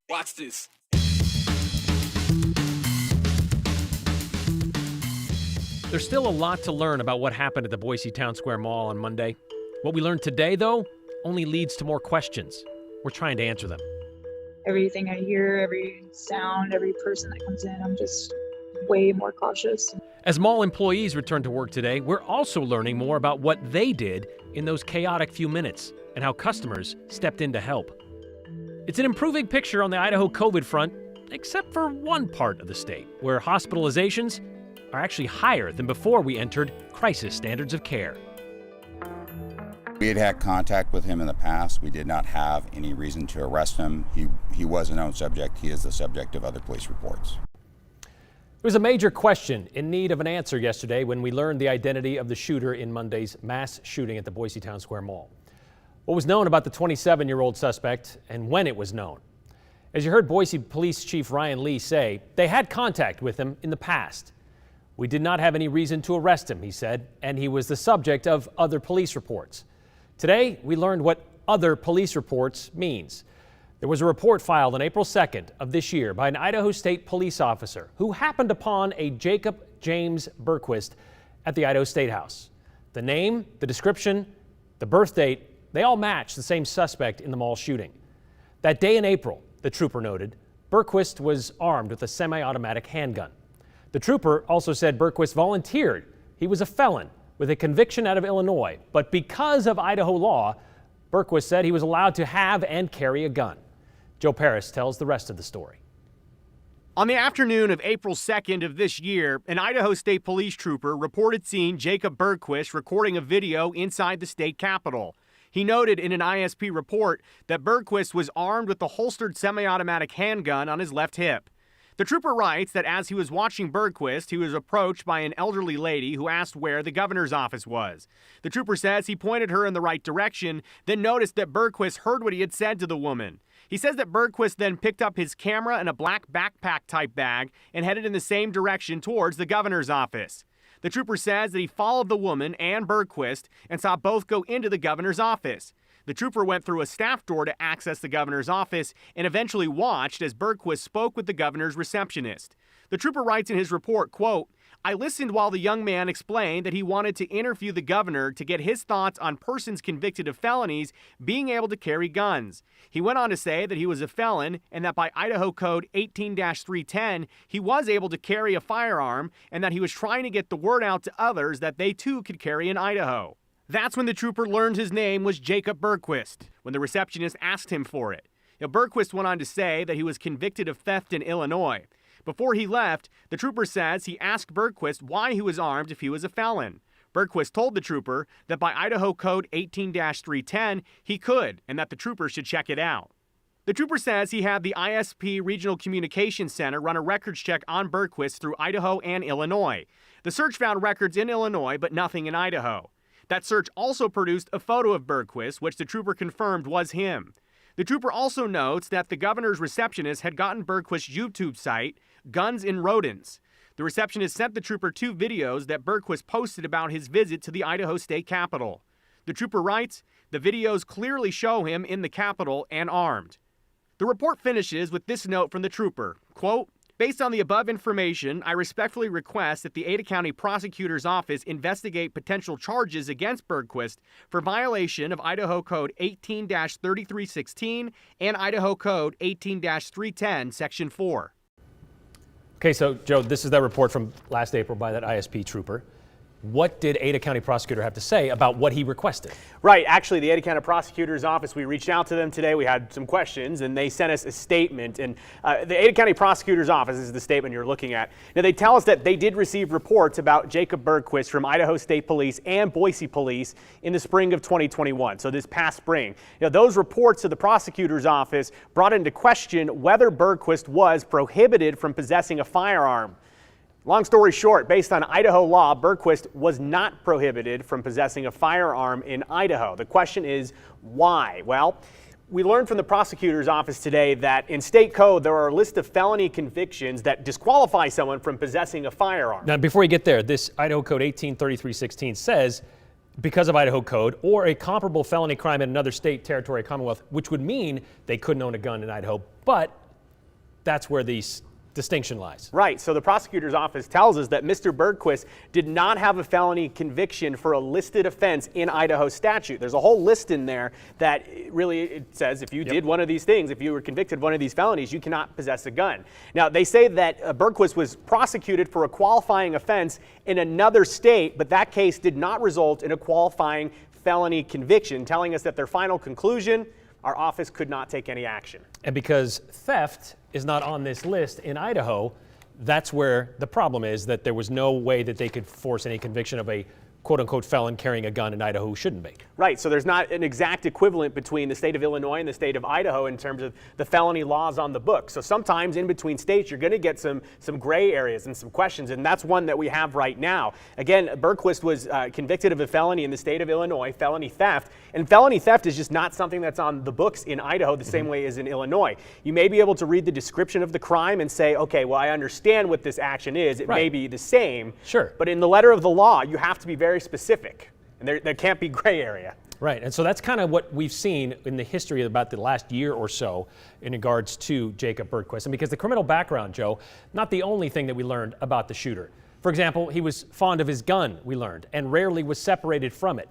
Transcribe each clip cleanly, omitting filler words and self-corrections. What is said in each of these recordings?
Watch this. There's still a lot to learn about what happened at the Boise Town Square Mall on Monday. What we learned today, though, only leads to more questions. We're trying to answer them. Everything I hear, every sound, every person that comes in, I'm just way more cautious. As mall employees return to work today, we're also learning more about what they did in those chaotic few minutes and how customers stepped in to help. It's an improving picture on the Idaho COVID front, except for one part of the state, where hospitalizations are actually higher than before we entered crisis standards of care. We had contact with him in the past. We did not have any reason to arrest him. He was a known subject. He is the subject of other police reports. There was a major question in need of an answer yesterday when we learned the identity of the shooter in Monday's mass shooting at the Boise Town Square Mall. What was known about the 27-year-old suspect and when it was known? As you heard Boise Police Chief Ryan Lee say, they had contact with him in the past. We did not have any reason to arrest him, he said, and he was the subject of other police reports. Today, we learned what other police reports means. There was a report filed on April 2nd of this year by an Idaho State police officer who happened upon a Jacob James Bergquist at the Idaho State House. The name, the description, the birth date, they all match the same suspect in the mall shooting. That day in April, the trooper noted, Bergquist was armed with a semi-automatic handgun. The trooper also said Bergquist volunteered. He was a felon with a conviction out of Illinois, but because of Idaho law, Bergquist said he was allowed to have and carry a gun. Joe Paris tells the rest of the story. On the afternoon of April 2nd of this year, an Idaho State Police trooper reported seeing Jacob Bergquist recording a video inside the state capitol. He noted in an ISP report that Bergquist was armed with the holstered semi-automatic handgun on his left hip. The trooper writes that as he was watching Bergquist, he was approached by an elderly lady who asked where the governor's office was. The trooper says he pointed her in the right direction, then noticed that Bergquist heard what he had said to the woman. He says that Bergquist then picked up his camera and a black backpack-type bag and headed in the same direction towards the governor's office. The trooper says that he followed the woman and Bergquist and saw both go into the governor's office. The trooper went through a staff door to access the governor's office and eventually watched as Bergquist spoke with the governor's receptionist. The trooper writes in his report, quote, "I listened while the young man explained that he wanted to interview the governor to get his thoughts on persons convicted of felonies being able to carry guns. He went on to say that he was a felon and that by Idaho Code 18-310, he was able to carry a firearm and that he was trying to get the word out to others that they too could carry in Idaho." That's when the trooper learned his name was Jacob Bergquist, when the receptionist asked him for it. Bergquist went on to say that he was convicted of theft in Illinois. Before he left, the trooper says he asked Bergquist why he was armed if he was a felon. Bergquist told the trooper that by Idaho Code 18-310, he could, and that the trooper should check it out. The trooper says he had the ISP Regional Communications Center run a records check on Bergquist through Idaho and Illinois. The search found records in Illinois, but nothing in Idaho. That search also produced a photo of Bergquist, which the trooper confirmed was him. The trooper also notes that the governor's receptionist had gotten Bergquist's YouTube site, Guns and Rodents. The receptionist sent the trooper 2 videos that Bergquist posted about his visit to the Idaho State Capitol. The trooper writes, the videos clearly show him in the Capitol and armed. The report finishes with this note from the trooper, quote, "Based on the above information, I respectfully request that the Ada County Prosecutor's Office investigate potential charges against Bergquist for violation of Idaho Code 18-3316 and Idaho Code 18-310, Section 4. Okay, so Joe, this is that report from last April by that ISP trooper. What did Ada County Prosecutor have to say about what he requested? Right. Actually, the Ada County Prosecutor's Office, we reached out to them today. We had some questions, and they sent us a statement. And the Ada County Prosecutor's Office is the statement you're looking at. Now, they tell us that they did receive reports about Jacob Bergquist from Idaho State Police and Boise Police in the spring of 2021, so this past spring. Those reports to the Prosecutor's Office brought into question whether Bergquist was prohibited from possessing a firearm. Long story short, based on Idaho law, Bergquist was not prohibited from possessing a firearm in Idaho. The question is, why? Well, we learned from the prosecutor's office today that in state code, there are a list of felony convictions that disqualify someone from possessing a firearm. Now, before you get there, this Idaho Code 18-3316 says because of Idaho code, or a comparable felony crime in another state, territory, commonwealth, which would mean they couldn't own a gun in Idaho. But that's where the distinction lies. Right. So the prosecutor's office tells us that Mr. Bergquist did not have a felony conviction for a listed offense in Idaho statute. There's a whole list in there that really it says if you did one of these things, if you were convicted of one of these felonies, you cannot possess a gun. Now, they say that Bergquist was prosecuted for a qualifying offense in another state, but that case did not result in a qualifying felony conviction, telling us that their final conclusion, our office could not take any action. And because theft is not on this list in Idaho, that's where the problem is, that there was no way that they could force any conviction of a quote-unquote felon carrying a gun in Idaho who shouldn't be. Right, so there's not an exact equivalent between the state of Illinois and the state of Idaho in terms of the felony laws on the book. So sometimes in between states, you're going to get some gray areas and some questions, and that's one that we have right now. Again, Bergquist was convicted of a felony in the state of Illinois, felony theft, and felony theft is just not something that's on the books in Idaho the same way as in Illinois. You may be able to read the description of the crime and say, okay, well, I understand what this action is. It may be the same. Sure. But in the letter of the law, you have to be very specific, and there can't be gray area. Right, and so that's kind of what we've seen in the history of about the last year or so in regards to Jacob Bergquist. And because the criminal background, Joe, not the only thing that we learned about the shooter. For example, he was fond of his gun, we learned, and rarely was separated from it.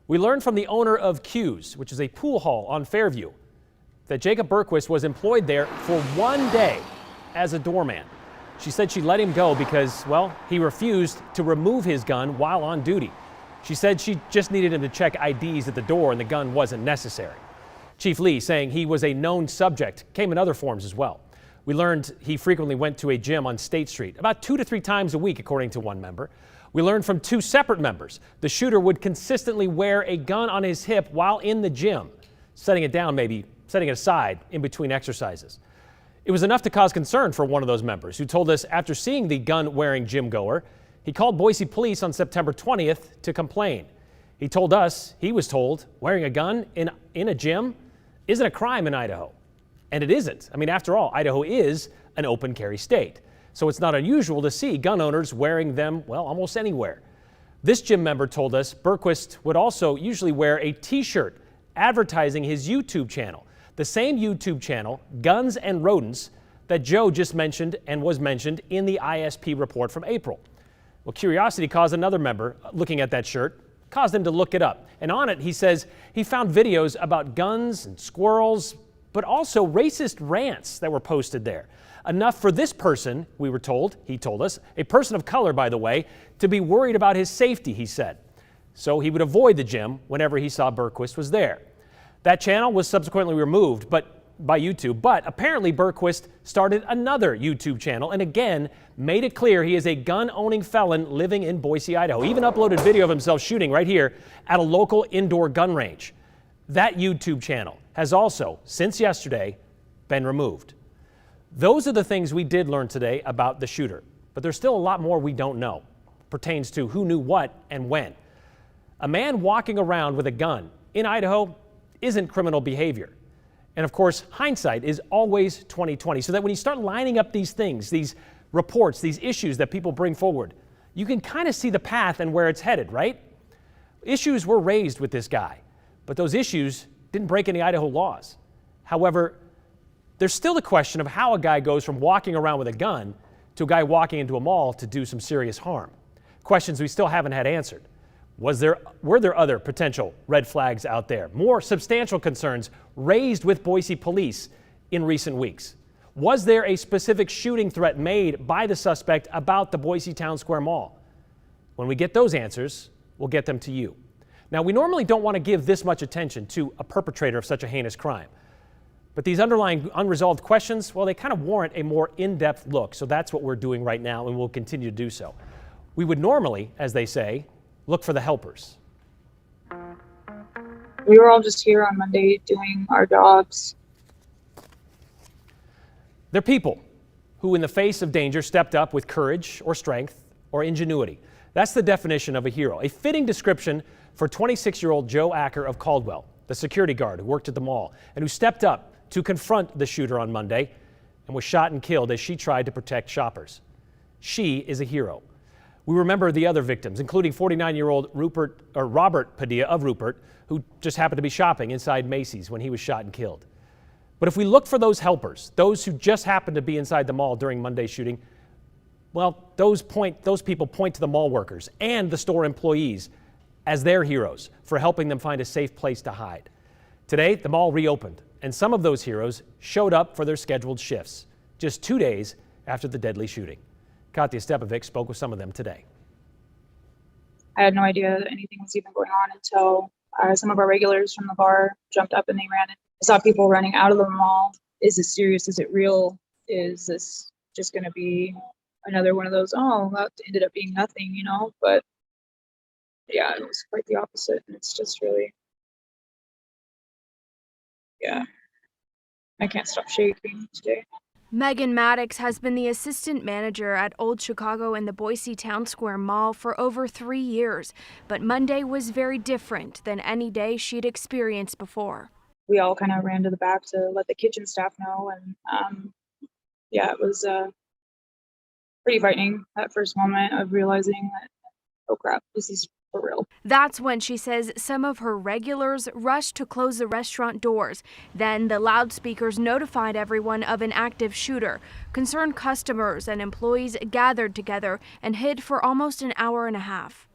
We learned from the owner of Q's, which is a pool hall on Fairview, that Jacob Bergquist was employed there for one day as a doorman. She said she let him go because, well, he refused to remove his gun while on duty. She said she just needed him to check IDs at the door and the gun wasn't necessary. Chief Lee saying he was a known subject, came in other forms as well. We learned he frequently went to a gym on State Street, about 2 to 3 times a week, according to one member. We learned from 2 separate members the shooter would consistently wear a gun on his hip while in the gym, setting it down, maybe setting it aside in between exercises. It was enough to cause concern for one of those members, who told us after seeing the gun-wearing gym goer, he called Boise police on September 20th to complain. He told us he was told wearing a gun in a gym isn't a crime in Idaho. And it isn't. I mean, after all, Idaho is an open carry state. So it's not unusual to see gun owners wearing them, well, almost anywhere. This gym member told us Bergquist would also usually wear a t-shirt advertising his YouTube channel. The same YouTube channel, Guns and Rodents, that Joe just mentioned and was mentioned in the ISP report from April. Well, curiosity caused another member looking at that shirt, caused him to look it up. And on it, he says he found videos about guns and squirrels, but also racist rants that were posted there. Enough for this person, we were told, he told us, a person of color, by the way, to be worried about his safety, he said. So he would avoid the gym whenever he saw Bergquist was there. That channel was subsequently removed by YouTube, but apparently Bergquist started another YouTube channel and again made it clear he is a gun-owning felon living in Boise, Idaho. He even uploaded video of himself shooting right here at a local indoor gun range. That YouTube channel has also, since yesterday, been removed. Those are the things we did learn today about the shooter, but there's still a lot more we don't know. Pertains to who knew what and when. A man walking around with a gun in Idaho isn't criminal behavior. And of course, hindsight is always 20/20, so that when you start lining up these things, these reports, these issues that people bring forward, you can kind of see the path and where it's headed, right? Issues were raised with this guy, but those issues didn't break any Idaho laws. However, there's still the question of how a guy goes from walking around with a gun to a guy walking into a mall to do some serious harm. Questions we still haven't had answered. Were there other potential red flags out there? More substantial concerns raised with Boise police in recent weeks. Was there a specific shooting threat made by the suspect about the Boise Town Square Mall? When we get those answers, we'll get them to you. Now, we normally don't want to give this much attention to a perpetrator of such a heinous crime. But these underlying unresolved questions, well, they kind of warrant a more in-depth look. So that's what we're doing right now, and we'll continue to do so. We would normally, as they say, look for the helpers. We were all just here on Monday doing our jobs. They're people who, in the face of danger, stepped up with courage or strength or ingenuity. That's the definition of a hero. A fitting description for 26-year-old Joe Acker of Caldwell, the security guard who worked at the mall and who stepped up to confront the shooter on Monday and was shot and killed as she tried to protect shoppers. She is a hero. We remember the other victims, including 49-year-old Robert Padilla of Rupert, who just happened to be shopping inside Macy's when he was shot and killed. But if we look for those helpers, those who just happened to be inside the mall during Monday's shooting, well, those people point to the mall workers and the store employees as their heroes for helping them find a safe place to hide. Today, the mall reopened, and some of those heroes showed up for their scheduled shifts, just 2 days after the deadly shooting. Katya Stepovic spoke with some of them today. I had no idea that anything was even going on until some of our regulars from the bar jumped up and they ran. I saw people running out of the mall. Is this serious? Is it real? Is this just going to be another one of those, oh, that ended up being nothing, you know? But yeah, it was quite the opposite. And it's just really, yeah, I can't stop shaking today. Megan Maddox has been the assistant manager at Old Chicago and the Boise Town Square Mall for over 3 years, but Monday was very different than any day she'd experienced before. We all kind of ran to the back to let the kitchen staff know, and yeah, it was pretty frightening, that first moment of realizing that, oh crap, this is for real. That's when she says some of her regulars rushed to close the restaurant doors. Then the loudspeakers notified everyone of an active shooter. Concerned customers and employees gathered together and hid for almost an hour and a half.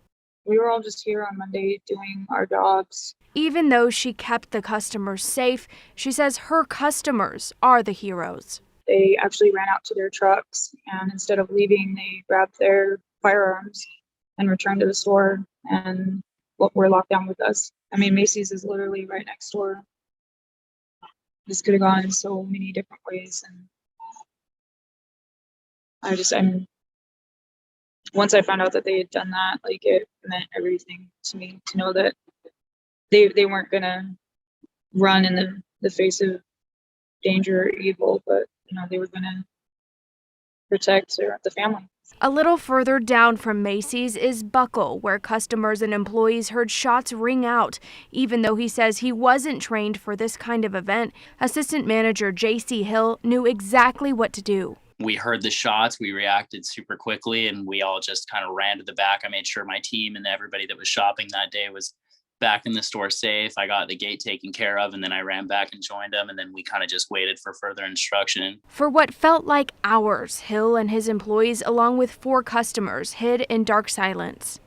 We were all just here on Monday doing our jobs. Even though she kept the customers safe, she says her customers are the heroes. They actually ran out to their trucks, and instead of leaving, they grabbed their firearms and returned to the store and were locked down with us. I mean, Macy's is literally right next door. This could have gone in so many different ways, and once I found out that they had done that, like, it meant everything to me to know that they weren't gonna run in the face of danger or evil, but you know, they were gonna protect the family. A little further down from Macy's is Buckle, where customers and employees heard shots ring out. Even though he says he wasn't trained for this kind of event, assistant manager J.C. Hill knew exactly what to do. We heard the shots, we reacted super quickly, and we all just kind of ran to the back. I made sure my team and everybody that was shopping that day was back in the store safe. I got the gate taken care of, and then I ran back and joined them, and then we kind of just waited for further instruction. For what felt like hours, Hill and his employees, along with 4 customers, hid in dark silence.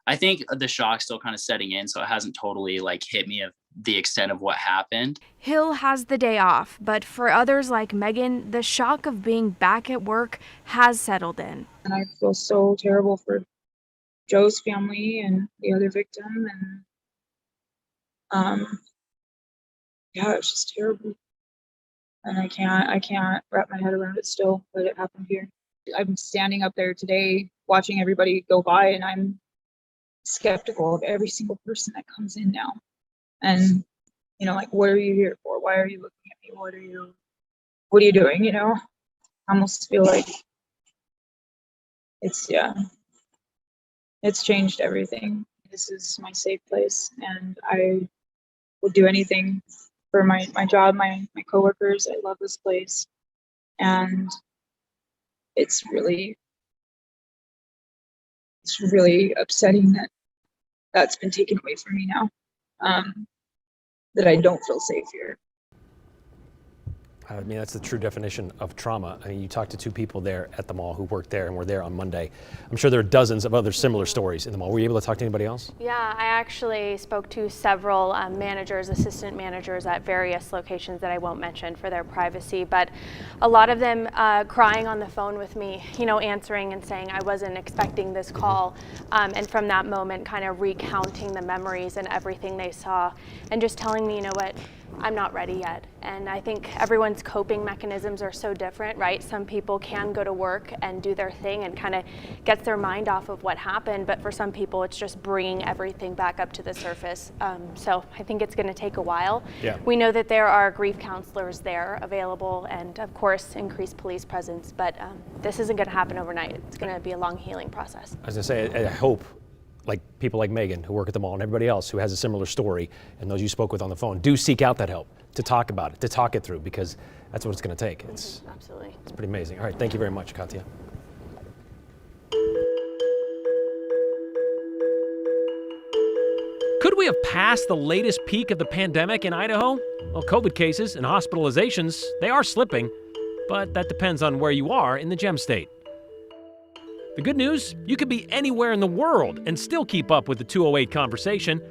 I think the shock's still kind of setting in, so it hasn't totally hit me of the extent of what happened. Hill has the day off, but for others like Megan, the shock of being back at work has settled in. And I feel so terrible for Joe's family and the other victim, and yeah, it's just terrible. And I can't wrap my head around it still, that it happened here. I'm standing up there today watching everybody go by, and I'm skeptical of every single person that comes in now. And, you know, like, what are you here for? Why are you looking at me? What are you doing? You know, I almost feel like it's changed everything. This is my safe place, and I would do anything for my job, my coworkers. I love this place, and it's really upsetting that that's been taken away from me now, that I don't feel safe here. I mean, that's the true definition of trauma. I mean, you talked to 2 people there at the mall who worked there and were there on Monday. I'm sure there are dozens of other similar stories in the mall. Were you able to talk to anybody else? Yeah, I actually spoke to several managers, assistant managers at various locations that I won't mention for their privacy, but a lot of them crying on the phone with me, you know, answering and saying I wasn't expecting this call, and from that moment kind of recounting the memories and everything they saw, and just telling me, you know what, I'm not ready yet. And I think everyone's coping mechanisms are so different, right? Some people can go to work and do their thing and kind of gets their mind off of what happened, but for some people it's just bringing everything back up to the surface. So I think it's going to take a while. Yeah. We know that there are grief counselors there available, and of course increased police presence, but this isn't going to happen overnight. It's going to be a long healing process. I was going to say, I hope like people like Megan who work at the mall and everybody else who has a similar story, and those you spoke with on the phone, do seek out that help to talk about it, to talk it through, because that's what it's going to take. Absolutely. It's pretty amazing. All right, thank you very much, Katya. we have passed the latest peak of the pandemic in Idaho? Well, COVID cases and hospitalizations, they are slipping, but that depends on where you are in the Gem State. The good news, you could be anywhere in the world and still keep up with the 208 conversation.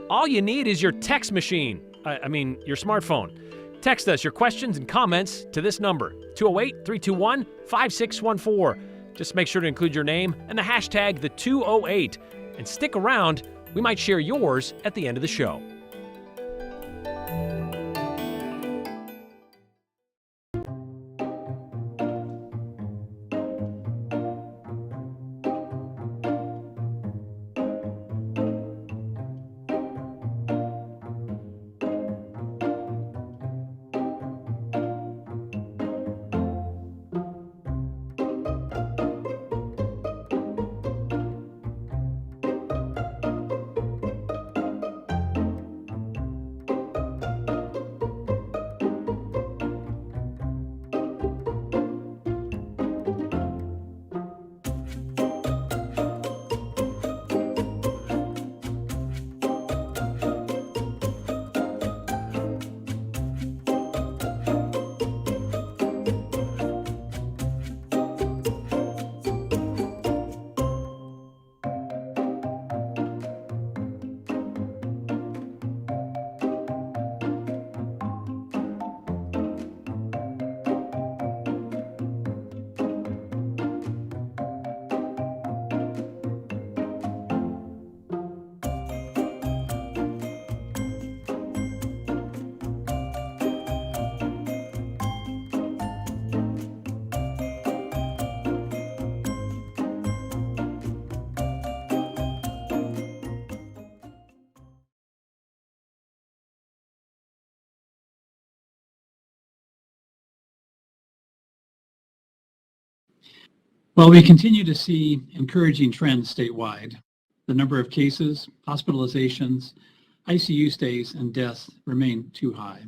All you need is your text machine, your smartphone. Text us your questions and comments to this number, 208-321-5614. Just make sure to include your name and the hashtag the 208. And stick around, we might share yours at the end of the show. Well, we continue to see encouraging trends statewide. The number of cases, hospitalizations, ICU stays, and deaths remain too high.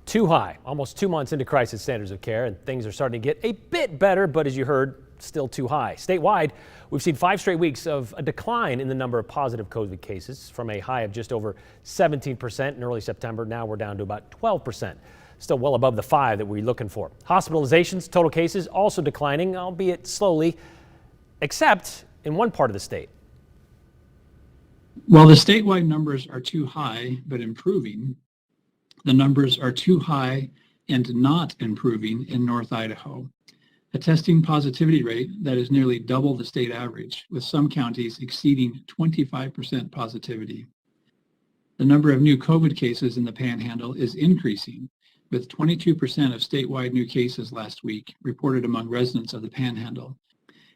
Too high, almost 2 months into crisis standards of care, and things are starting to get a bit better, but as you heard, still too high. Statewide, we've seen 5 straight weeks of a decline in the number of positive COVID cases from a high of just over 17% in early September. Now we're down to about 12%. Still well above the 5 that we're looking for. Hospitalizations, total cases also declining, albeit slowly, except in one part of the state. While the statewide numbers are too high but improving, the numbers are too high and not improving in North Idaho. A testing positivity rate that is nearly double the state average, with some counties exceeding 25% positivity. The number of new COVID cases in the Panhandle is increasing, with 22% of statewide new cases last week reported among residents of the Panhandle,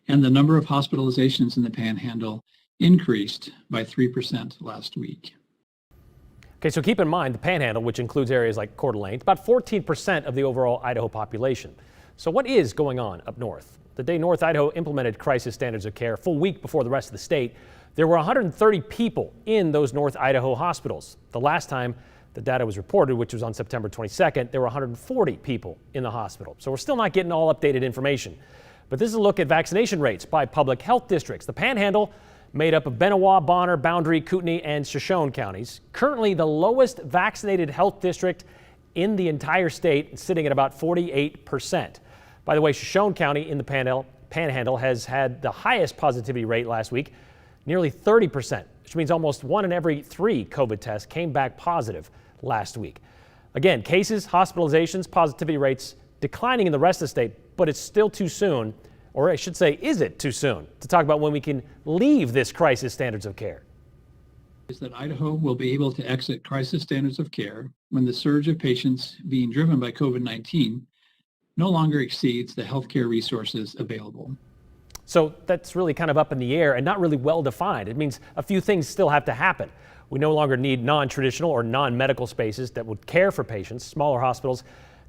and the number of hospitalizations in the Panhandle increased by 3% last week. Okay, so keep in mind the Panhandle, which includes areas like Coeur d'Alene, it's about 14% of the overall Idaho population. So what is going on up north? The day North Idaho implemented crisis standards of care, a full week before the rest of the state, there were 130 people in those North Idaho hospitals. The last time the data was reported, which was on September 22nd, there were 140 people in the hospital. So we're still not getting all updated information. But this is a look at vaccination rates by public health districts. The Panhandle, made up of Benawa, Bonner, Boundary, Kootenai, and Shoshone counties, currently the lowest vaccinated health district in the entire state, sitting at about 48%. By the way, Shoshone County in the Panhandle has had the highest positivity rate last week, nearly 30%, which means almost 1 in every 3 COVID tests came back positive last week. Again, cases, hospitalizations, positivity rates declining in the rest of the state, but it's still too soon, or I should say, is it too soon to talk about when we can leave this crisis standards of care? Is that Idaho will be able to exit crisis standards of care when the surge of patients being driven by COVID-19 no longer exceeds the healthcare resources available. So that's really kind of up in the air and not really well defined. It means a few things still have to happen. We no longer need non-traditional or non-medical spaces that would care for patients. Smaller hospitals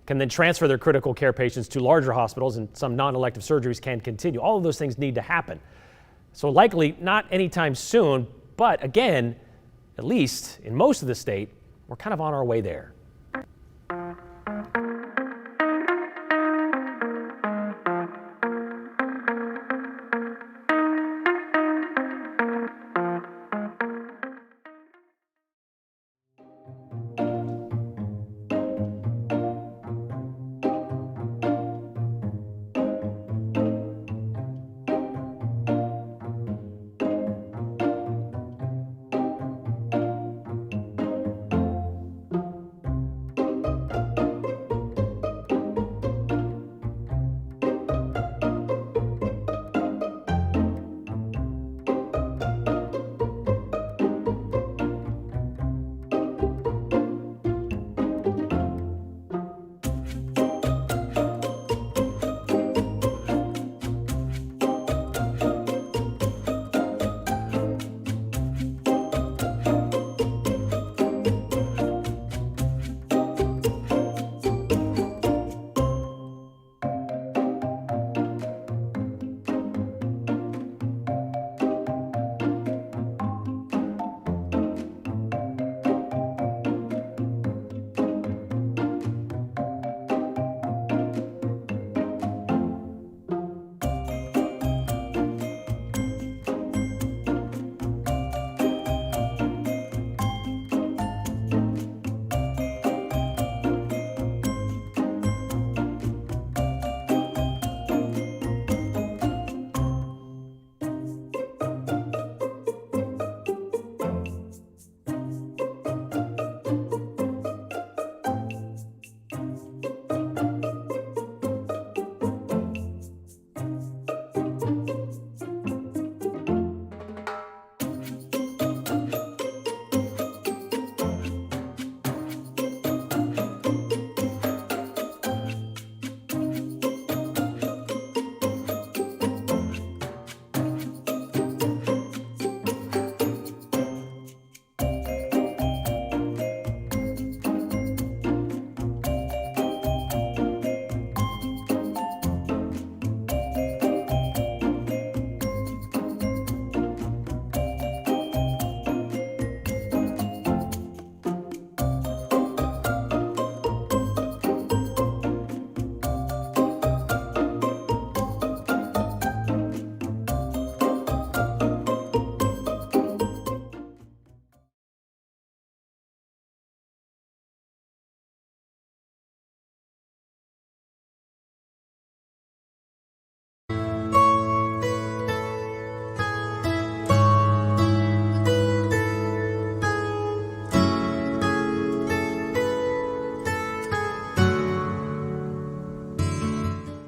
can then transfer their critical care patients to larger hospitals, and some non-elective surgeries can continue. All of those things need to happen. So likely not anytime soon, but again, at least in most of the state, we're kind of on our way there.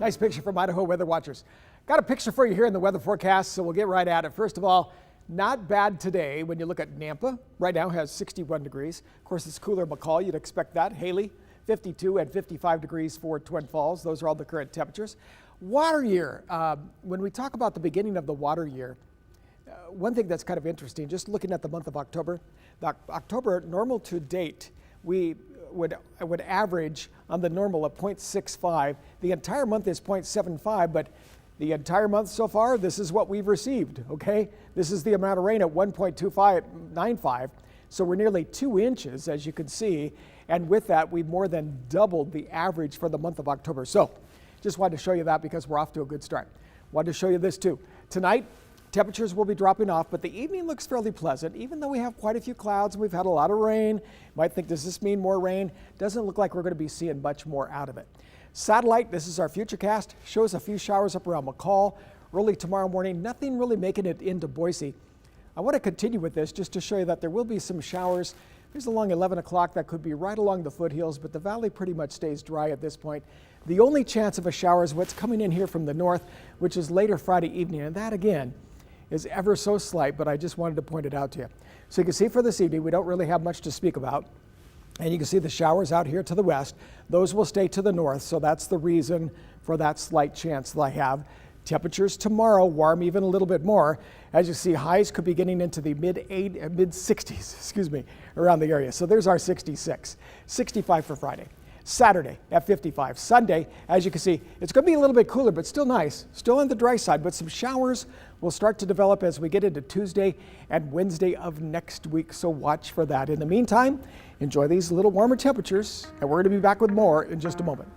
Nice picture from Idaho Weather Watchers. Got a picture for you here in the weather forecast, so we'll get right at it. First of all, not bad today when you look at Nampa. Right now has 61 degrees. Of course, it's cooler in McCall. You'd expect that. Haley, 52 and 55 degrees for Twin Falls. Those are all the current temperatures. Water year. When we talk about the beginning of the water year, one thing that's kind of interesting, just looking at the month of October, October normal to date, we would average on the normal of 0.65. The entire month is 0.75, but the entire month so far, this is what we've received, okay? This is the amount of rain at 1.2595, so we're nearly 2 inches, as you can see, and with that, we've more than doubled the average for the month of October. So, just wanted to show you that because we're off to a good start. Wanted to show you this too. Tonight, temperatures will be dropping off, but the evening looks fairly pleasant, even though we have quite a few clouds and we've had a lot of rain. Might think, does this mean more rain? Doesn't look like we're going to be seeing much more out of it. Satellite, this is our futurecast, shows a few showers up around McCall. Early tomorrow morning, nothing really making it into Boise. I want to continue with this just to show you that there will be some showers. Here's along 11 o'clock, that could be right along the foothills, but the valley pretty much stays dry at this point. The only chance of a shower is what's coming in here from the north, which is later Friday evening, and that again is ever so slight, but I just wanted to point it out to you. So you can see for this evening, we don't really have much to speak about. And you can see the showers out here to the west. Those will stay to the north, so that's the reason for that slight chance that I have. Temperatures tomorrow warm even a little bit more. As you see, highs could be getting into the mid 60s, around the area. So there's our 66, 65 for Friday. Saturday at 55. Sunday, as you can see, it's going to be a little bit cooler, but still nice. Still on the dry side, but some showers will start to develop as we get into Tuesday and Wednesday of next week, so watch for that. In the meantime, enjoy these little warmer temperatures, and we're going to be back with more in just a moment.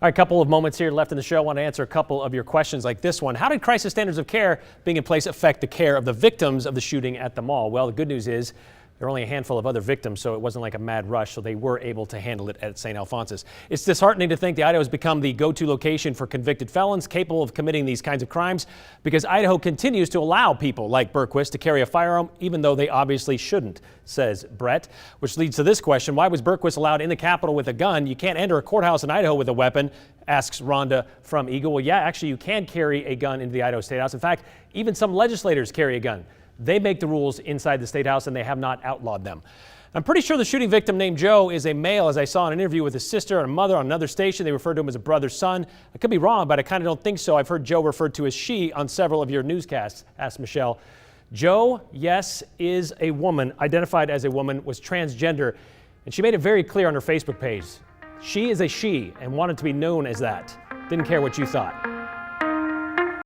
All right, a couple of moments here left in the show. I want to answer a couple of your questions like this one. How did crisis standards of care being in place affect the care of the victims of the shooting at the mall? Well, the good news is there were only a handful of other victims, so it wasn't like a mad rush, so they were able to handle it at St. Alphonsus. It's disheartening to think Idaho has become the go-to location for convicted felons capable of committing these kinds of crimes, because Idaho continues to allow people like Bergquist to carry a firearm, even though they obviously shouldn't, says Brett. Which leads to this question: why was Bergquist allowed in the Capitol with a gun? You can't enter a courthouse in Idaho with a weapon, asks Rhonda from Eagle. Well, yeah, actually you can carry a gun into the Idaho State House. In fact, even some legislators carry a gun. They make the rules inside the State House, and they have not outlawed them. I'm pretty sure the shooting victim named Joe is a male, as I saw in an interview with his sister and a mother on another station. They referred to him as a brother's son. I could be wrong, but I kind of don't think so. I've heard Joe referred to as she on several of your newscasts, asked Michelle. Joe, yes, is a woman, identified as a woman, was transgender, and she made it very clear on her Facebook page. She is a she and wanted to be known as that. Didn't care what you thought.